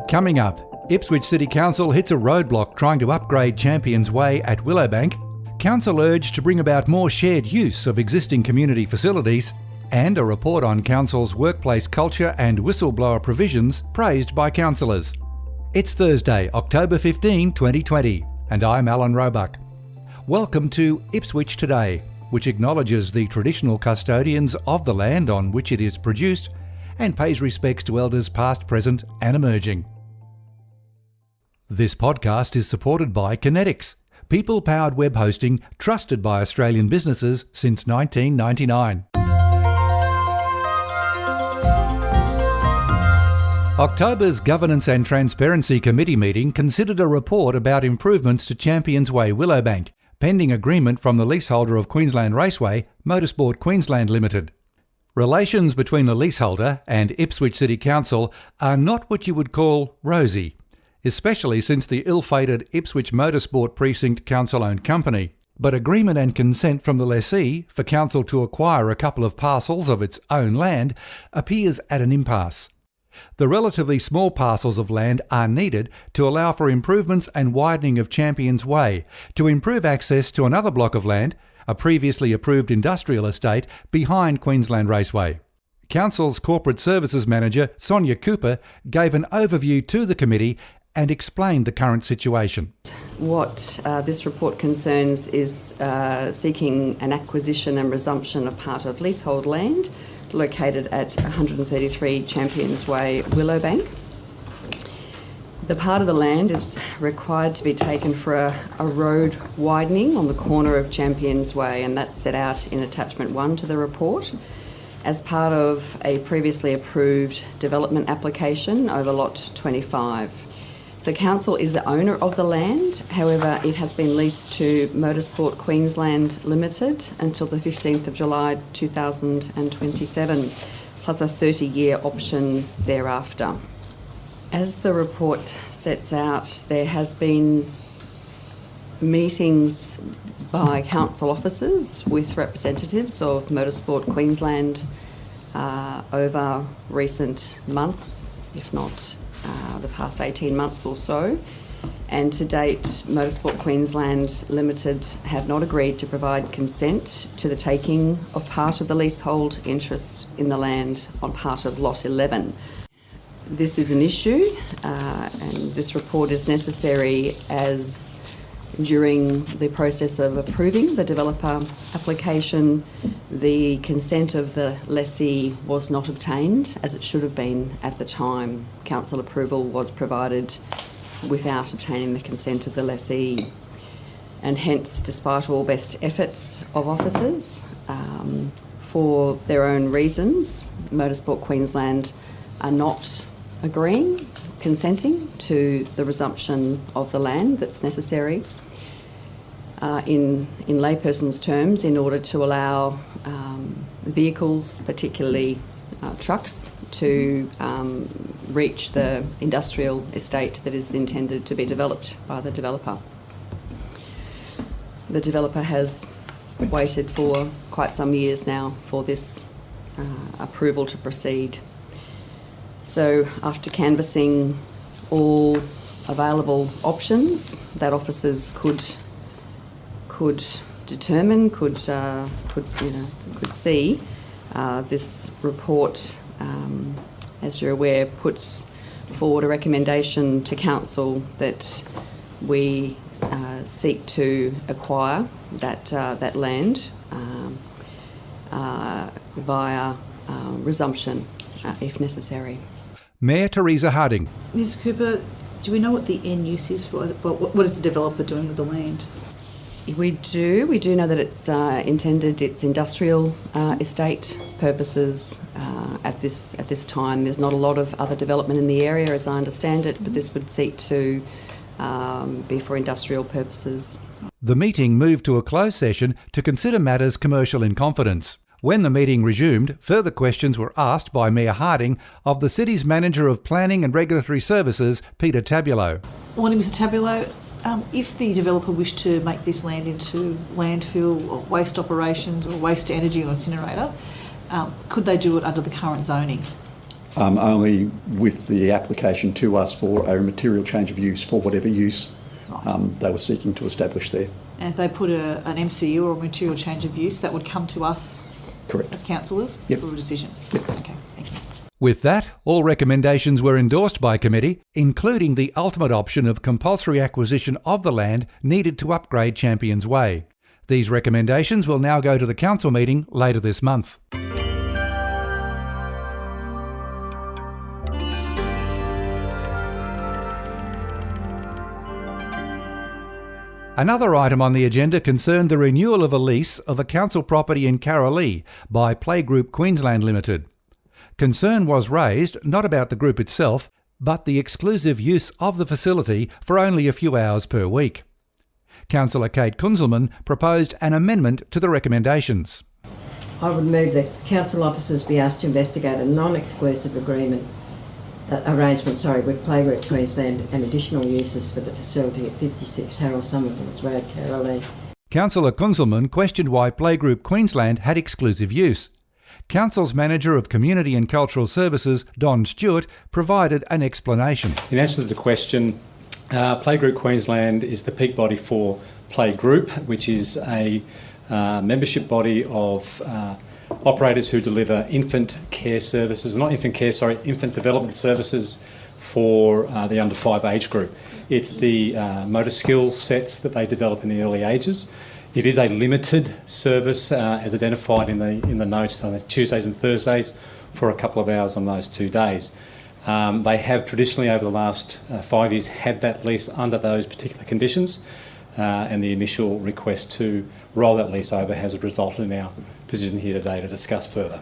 Coming up, Ipswich City Council hits a roadblock trying to upgrade Champions Way at Willowbank, council urge to bring about more shared use of existing community facilities, and a report on council's workplace culture and whistleblower provisions praised by councillors. It's Thursday, October 15, 2020, and I'm Alan Roebuck. Welcome to Ipswich Today, which acknowledges the traditional custodians of the land on which it is produced and pays respects to elders past, present and emerging. This podcast is supported by Kinetics, people-powered web hosting trusted by Australian businesses since 1999. October's Governance and Transparency Committee meeting considered a report about improvements to Champions Way Willowbank, pending agreement from the leaseholder of Queensland Raceway, Motorsport Queensland Limited. Relations between the leaseholder and Ipswich City Council are not what you would call rosy, especially since the ill-fated Ipswich Motorsport Precinct council-owned company. But agreement and consent from the lessee for council to acquire a couple of parcels of its own land appears at an impasse. The relatively small parcels of land are needed to allow for improvements and widening of Champions Way, to improve access to another block of land, a previously approved industrial estate behind Queensland Raceway. Council's Corporate Services Manager, Sonia Cooper, gave an overview to the committee and explained the current situation. What this report concerns is seeking an acquisition and resumption of part of leasehold land located at 133 Champions Way, Willowbank. The part of the land is required to be taken for a road widening on the corner of Champions Way, and that's set out in Attachment 1 to the report as part of a previously approved development application over Lot 25. So Council is the owner of the land, however it has been leased to Motorsport Queensland Limited until the 15th of July 2027, plus a 30-year option thereafter. As the report sets out, there has been meetings by council officers with representatives of Motorsport Queensland over recent months, if not the past 18 months or so, and to date Motorsport Queensland Limited have not agreed to provide consent to the taking of part of the leasehold interest in the land on part of Lot 11. This is an issue and this report is necessary as during the process of approving the developer application, the consent of the lessee was not obtained as it should have been at the time. Council approval was provided without obtaining the consent of the lessee. And hence, despite all best efforts of officers, for their own reasons, Motorsport Queensland are not consenting to the resumption of the land that's necessary. In layperson's terms, in order to allow vehicles, particularly trucks, to reach the industrial estate that is intended to be developed by the developer. The developer has waited for quite some years now for this approval to proceed. So after canvassing all available options that officers could determine, could see, this report, as you're aware, puts forward a recommendation to council that we seek to acquire that land via resumption, if necessary. Mayor Teresa Harding. Ms Cooper, do we know what the end use is for? What is the developer doing with the land? We do know that it's intended, its industrial estate purposes at this time. There's not a lot of other development in the area as I understand it, but this would seek to be for industrial purposes. The meeting moved to a closed session to consider matters commercial in confidence. When the meeting resumed, further questions were asked by Mayor Harding of the city's Manager of Planning and Regulatory Services, Peter Tabulo. Morning, Mr Tabulo. If the developer wished to make this land into landfill or waste operations or waste to energy or incinerator, could they do it under the current zoning? only with the application to us for a material change of use for whatever use they were seeking to establish there. And if they put an MCU or a material change of use, that would come to us Correct. as councillors Yep. for a decision? Yep. Okay, thank you. With that, all recommendations were endorsed by committee, including the ultimate option of compulsory acquisition of the land needed to upgrade Champions Way. These recommendations will now go to the council meeting later this month. Another item on the agenda concerned the renewal of a lease of a council property in Carolee by Playgroup Queensland Limited. Concern was raised not about the group itself, but the exclusive use of the facility for only a few hours per week. Councillor Kate Kunzelman proposed an amendment to the recommendations. I would move that council officers be asked to investigate a non-exclusive arrangement with Playgroup Queensland and additional uses for the facility at 56 Harold Somerville's Road, Carolee. Councillor Kunzelman questioned why Playgroup Queensland had exclusive use. Council's Manager of Community and Cultural Services, Don Stewart, provided an explanation. In answer to the question, Playgroup Queensland is the peak body for Playgroup, which is a membership body of operators who deliver infant development services for the under 5 age group. It's the motor skills sets that they develop in the early ages. It is a limited service as identified in the notes on the Tuesdays and Thursdays for a couple of hours on those 2 days. They have traditionally over the last 5 years had that lease under those particular conditions, and the initial request to roll that lease over has resulted in our position here today to discuss further.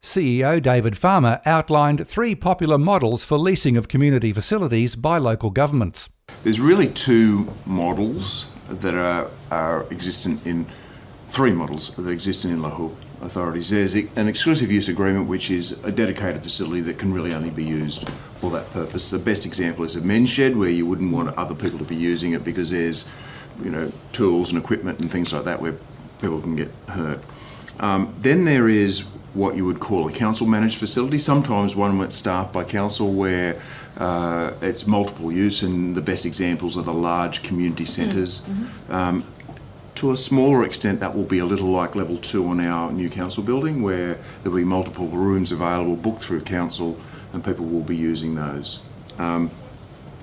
CEO David Farmer outlined 3 popular models for leasing of community facilities by local governments. There's really 2 models that are existent in 3 models that exist in local authorities. There's an exclusive use agreement, which is a dedicated facility that can really only be used for that purpose. The best example is a men's shed, where you wouldn't want other people to be using it because there's, tools and equipment and things like that where people can get hurt. Then there is what you would call a council managed facility, sometimes one that's staffed by council where it's multiple use, and the best examples are the large community centres. To a smaller extent, that will be a little like level 2 on our new council building, where there'll be multiple rooms available booked through council and people will be using those. And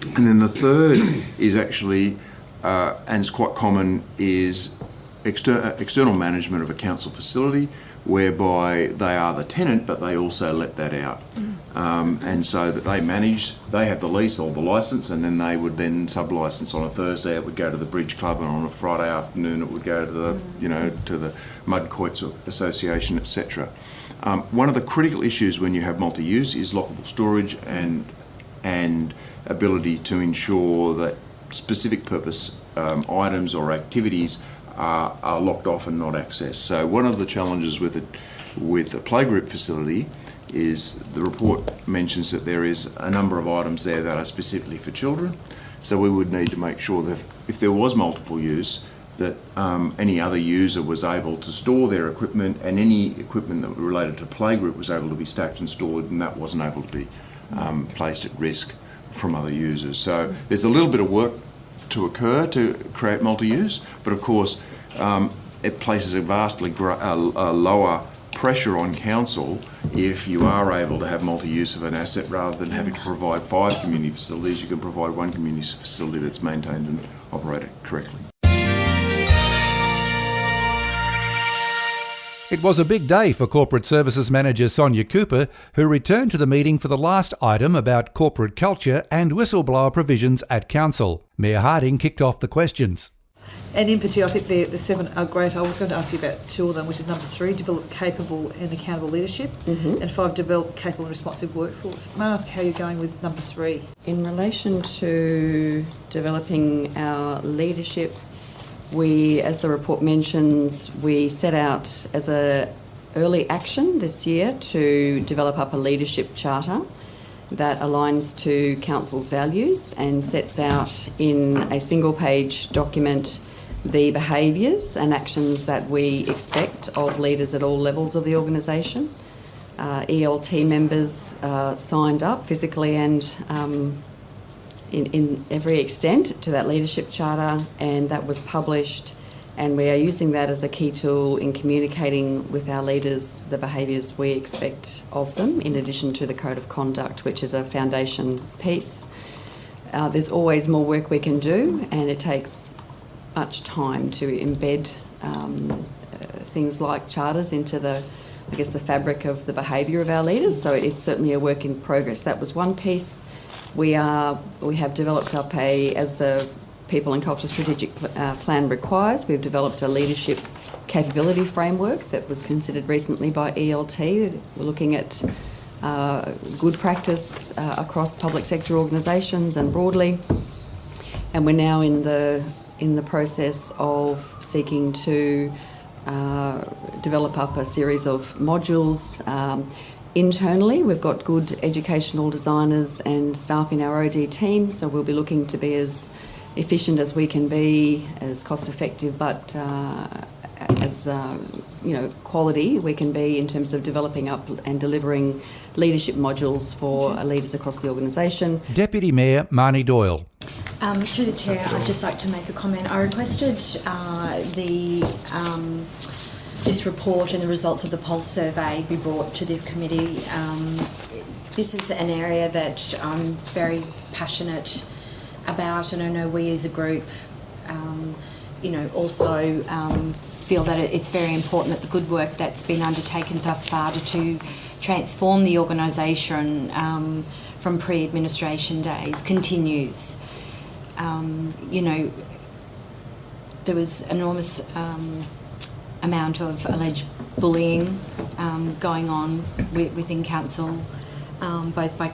then the third is actually, and it's quite common, is external management of a council facility, whereby they are the tenant but they also let that out. And so that they have the lease or the licence, and then they would then sub-licence. On a Thursday it would go to the Bridge Club, and on a Friday afternoon it would go to the to the Mud Quoits Association, etc. One of the critical issues when you have multi-use is lockable storage and ability to ensure that specific purpose items or activities are locked off and not accessed. So one of the challenges with a playgroup facility is the report mentions that there is a number of items there that are specifically for children. So we would need to make sure that if there was multiple use, that any other user was able to store their equipment, and any equipment that related to playgroup was able to be stacked and stored, and that wasn't able to be placed at risk from other users. So there's a little bit of work to occur to create multi-use, but of course it places a vastly lower pressure on council if you are able to have multi-use of an asset. Rather than having to provide 5 community facilities, you can provide 1 community facility that's maintained and operated correctly. It was a big day for Corporate Services Manager Sonia Cooper, who returned to the meeting for the last item about corporate culture and whistleblower provisions at Council. Mayor Harding kicked off the questions. And in particular, I think the 7 are great. I was going to ask you about 2 of them, which is number 3, develop capable and accountable leadership, and 5, develop capable and responsive workforce. May I ask how you're going with number 3? In relation to developing our leadership, we, as the report mentions, we set out as an early action this year to develop up a leadership charter that aligns to Council's values and sets out in a single-page document the behaviours and actions that we expect of leaders at all levels of the organisation. ELT members signed up physically and in every extent to that leadership charter, and that was published, and we are using that as a key tool in communicating with our leaders the behaviours we expect of them, in addition to the code of conduct, which is a foundation piece. There's always more work we can do, and it takes much time to embed things like charters into the fabric of the behaviour of our leaders. So it's certainly a work in progress. That was one piece. We have developed up as the People and Culture Strategic Plan requires, we've developed a leadership capability framework that was considered recently by ELT. We're looking at good practice across public sector organisations and broadly, and we're now in the process of seeking to develop up a series of modules. Internally, we've got good educational designers and staff in our OD team, so we'll be looking to be as efficient as we can be, as cost effective, but as quality we can be in terms of developing up and delivering leadership modules for leaders across the organisation. Deputy Mayor Marnie Doyle. Through the Chair, I'd just like to make a comment. I requested this report and the results of the pulse survey be brought to this committee. This is an area that I'm very passionate about, and I know we as a group, also feel that it's very important that the good work that's been undertaken thus far to transform the organisation from pre-administration days continues. There was enormous amount of alleged bullying going on within council, both by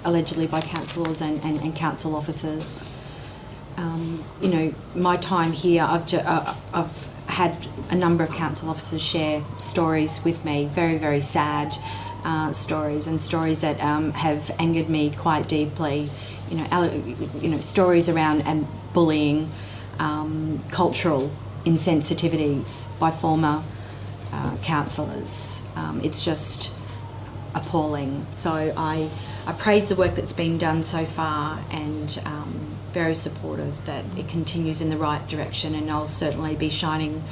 allegedly by councillors and council officers. My time here, I've had a number of council officers share stories with me, very, very sad stories, and stories that have angered me quite deeply. Stories around bullying, cultural insensitivities by former councillors. It's just appalling. So I praise the work that's been done so far, and very supportive that it continues in the right direction, and I'll certainly be shining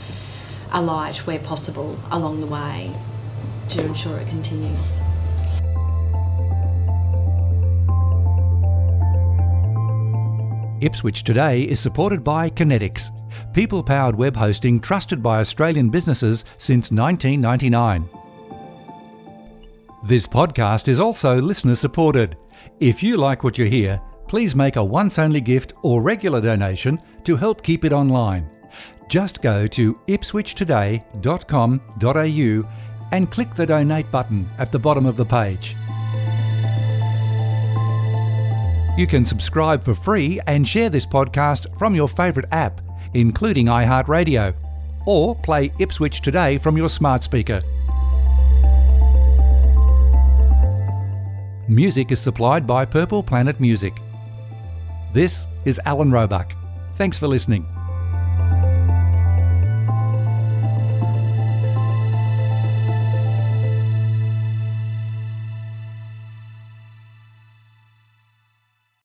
a light where possible along the way to ensure it continues. Ipswich Today is supported by Kinetics, people-powered web hosting trusted by Australian businesses since 1999. This podcast is also listener-supported. If you like what you hear, please make a once-only gift or regular donation to help keep it online. Just go to ipswichtoday.com.au and click the donate button at the bottom of the page. You can subscribe for free and share this podcast from your favourite app, including iHeartRadio, or play Ipswich Today from your smart speaker. Music is supplied by Purple Planet Music. This is Alan Roebuck. Thanks for listening.